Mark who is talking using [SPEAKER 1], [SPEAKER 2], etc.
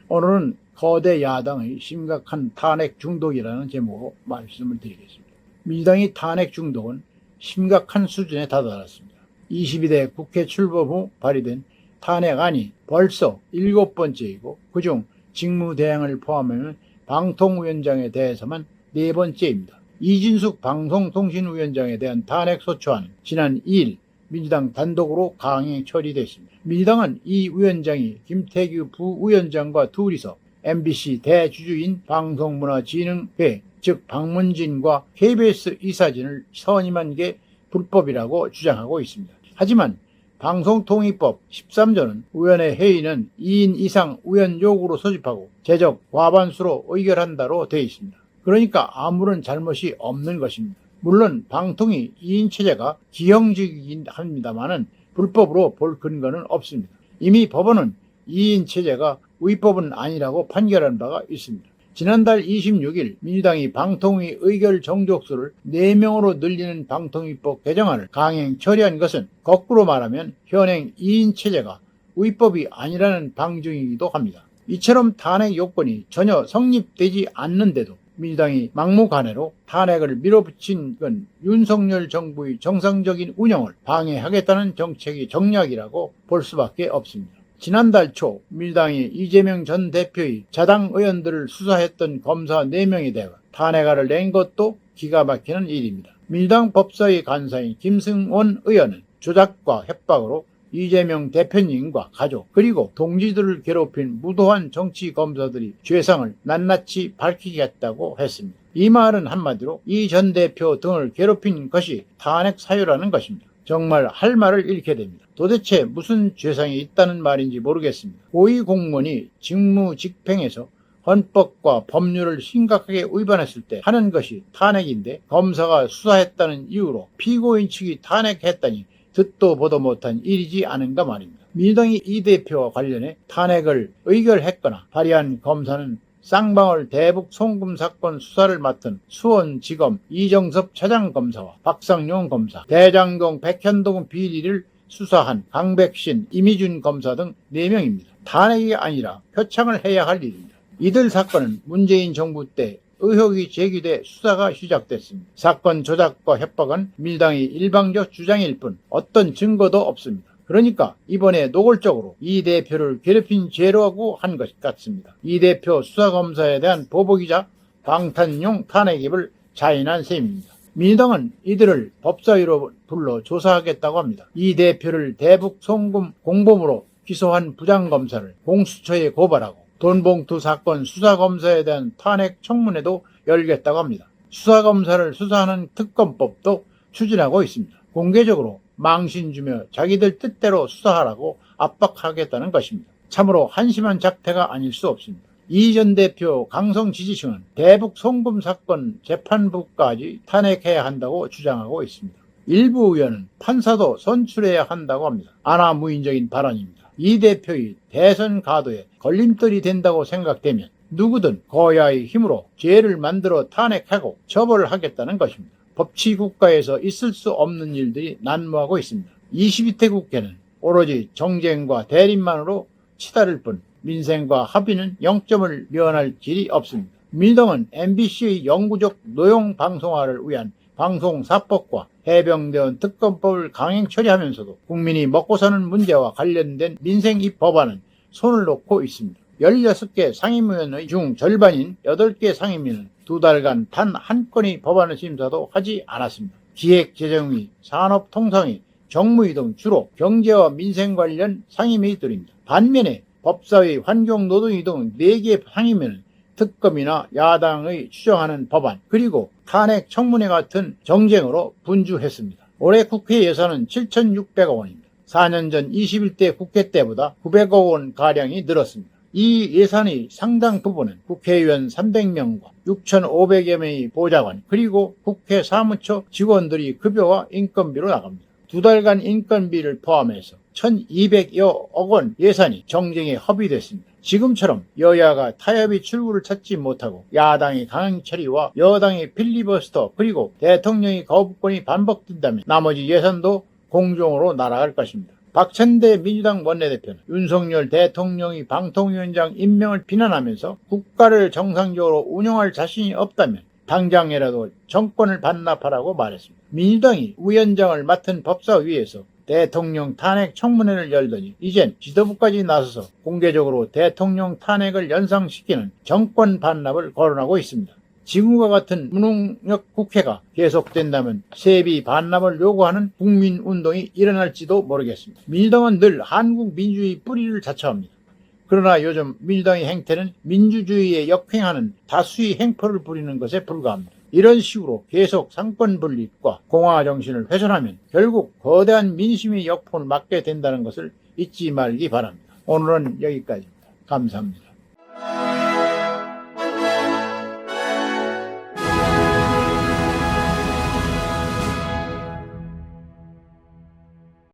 [SPEAKER 1] 오늘은 거대 야당의 심각한 탄핵 중독이라는 제목으로 말씀을 드리겠습니다. 민주당의 탄핵 중독은 심각한 수준에 다다랐습니다. 22대 국회 출범 후 발의된 탄핵안이 벌써 7번째이고 그중 직무대행을 포함하면 방통위원장에 대해서만 4번째입니다. 이진숙 방송통신위원장에 대한 탄핵소추안은 지난 2일 민주당 단독으로 강행 처리됐습니다. 민주당은 이 위원장이 김태규 부위원장과 둘이서 MBC 대주주인 방송문화진흥회 즉 방문진과 KBS 이사진을 선임한 게 불법이라고 주장하고 있습니다. 하지만 방송통일법 13조는 위원회 회의는 2인 이상 위원 요구로 소집하고 제적 과반수로 의결한다로 되어 있습니다. 그러니까 아무런 잘못이 없는 것입니다. 물론 방통위 2인 체제가 기형적이긴 합니다만은 불법으로 볼 근거는 없습니다. 이미 법원은 2인 체제가 위법은 아니라고 판결한 바가 있습니다. 지난달 26일 민주당이 방통위 의결 정족수를 4명으로 늘리는 방통위법 개정안을 강행 처리한 것은 거꾸로 말하면 현행 2인 체제가 위법이 아니라는 방증이기도 합니다. 이처럼 탄핵 요건이 전혀 성립되지 않는데도 민주당이 막무가내로 탄핵을 밀어붙인 건 윤석열 정부의 정상적인 운영을 방해하겠다는 정책의 정략이라고 볼 수밖에 없습니다. 지난달 초 민주당이 이재명 전 대표의 자당 의원들을 수사했던 검사 4명에 대해 탄핵안을 낸 것도 기가 막히는 일입니다. 민주당 법사위 간사인 김승원 의원은 조작과 협박으로 이재명 대표님과 가족 그리고 동지들을 괴롭힌 무도한 정치 검사들이 죄상을 낱낱이 밝히겠다고 했습니다. 이 말은 한마디로 이 전 대표 등을 괴롭힌 것이 탄핵 사유라는 것입니다. 정말 할 말을 잃게 됩니다. 도대체 무슨 죄상이 있다는 말인지 모르겠습니다. 고위공무원이 직무집행에서 헌법과 법률을 심각하게 위반했을 때 하는 것이 탄핵인데 검사가 수사했다는 이유로 피고인 측이 탄핵했다니 듣도 보도 못한 일이지 않은가 말입니다. 민주당이 이 대표와 관련해 탄핵을 의결했거나 발의한 검사는 쌍방울 대북 송금 사건 수사를 맡은 수원지검 이정섭 차장검사와 박상용 검사, 대장동 백현동 비리를 수사한 강백신, 이미준 검사 등 4명입니다. 탄핵이 아니라 표창을 해야 할 일입니다. 이들 사건은 문재인 정부 때 의혹이 제기돼 수사가 시작됐습니다. 사건 조작과 협박은 민주당이 일방적 주장일 뿐 어떤 증거도 없습니다. 그러니까 이번에 노골적으로 이 대표를 괴롭힌 죄라고 한 것 같습니다. 이 대표 수사검사에 대한 보복이자 방탄용 탄핵입을 자인한 셈입니다. 민주당은 이들을 법사위로 불러 조사하겠다고 합니다. 이 대표를 대북 송금 공범으로 기소한 부장검사를 공수처에 고발하고 돈봉투 사건 수사검사에 대한 탄핵 청문회도 열겠다고 합니다. 수사검사를 수사하는 특검법도 추진하고 있습니다. 공개적으로 망신 주며 자기들 뜻대로 수사하라고 압박하겠다는 것입니다. 참으로 한심한 작태가 아닐 수 없습니다. 이 전 대표 강성 지지층은 대북 송금 사건 재판부까지 탄핵해야 한다고 주장하고 있습니다. 일부 의원은 판사도 선출해야 한다고 합니다. 아나무인적인 발언입니다. 이 대표의 대선 가도에 걸림돌이 된다고 생각되면 누구든 거야의 힘으로 죄를 만들어 탄핵하고 처벌하겠다는 것입니다. 법치국가에서 있을 수 없는 일들이 난무하고 있습니다. 22대 국회는 오로지 정쟁과 대립만으로 치달을 뿐 민생과 합의는 0점을 면할 길이 없습니다. 민주당은 MBC의 영구적 노용 방송화를 위한 방송사법과 해병대원 특검법을 강행 처리하면서도 국민이 먹고 사는 문제와 관련된 민생 입 법안은 손을 놓고 있습니다. 16개 상임위원회 중 절반인 8개 상임위는 2달간 단 한 건의 법안 심사도 하지 않았습니다. 기획재정위, 산업통상위, 정무위 등 주로 경제와 민생 관련 상임위들입니다. 반면에 법사위, 환경노동위 등 4개 상임위는 특검이나 야당의 추정하는 법안 그리고 탄핵 청문회 같은 정쟁으로 분주했습니다. 올해 국회 예산은 7,600억 원입니다. 4년 전 21대 국회 때보다 900억 원가량이 늘었습니다. 이 예산의 상당 부분은 국회의원 300명과 6,500여 명의 보좌관 그리고 국회 사무처 직원들이 급여와 인건비로 나갑니다. 2달간 인건비를 포함해서 1,200여 억 원 예산이 정쟁에 허비됐습니다. 지금처럼 여야가 타협의 출구를 찾지 못하고 야당이 강행 처리와 여당이 필리버스터 그리고 대통령의 거부권이 반복된다면 나머지 예산도 공정으로 날아갈 것입니다. 박찬대 민주당 원내대표는 윤석열 대통령이 방통위원장 임명을 비난하면서 국가를 정상적으로 운영할 자신이 없다면 당장이라도 정권을 반납하라고 말했습니다. 민주당이 위원장을 맡은 법사위에서 대통령 탄핵 청문회를 열더니 이젠 지도부까지 나서서 공개적으로 대통령 탄핵을 연상시키는 정권 반납을 거론하고 있습니다. 지금과 같은 무능력 국회가 계속된다면 세비 반납을 요구하는 국민운동이 일어날지도 모르겠습니다. 민주당은 늘 한국 민주주의 뿌리를 자처합니다. 그러나 요즘 민주당의 행태는 민주주의에 역행하는 다수의 행포를 부리는 것에 불과합니다. 이런 식으로 계속 상권 분립과 공화 정신을 훼손하면 결국 거대한 민심의 역풍을 맞게 된다는 것을 잊지 말기 바랍니다. 오늘은 여기까지입니다. 감사합니다.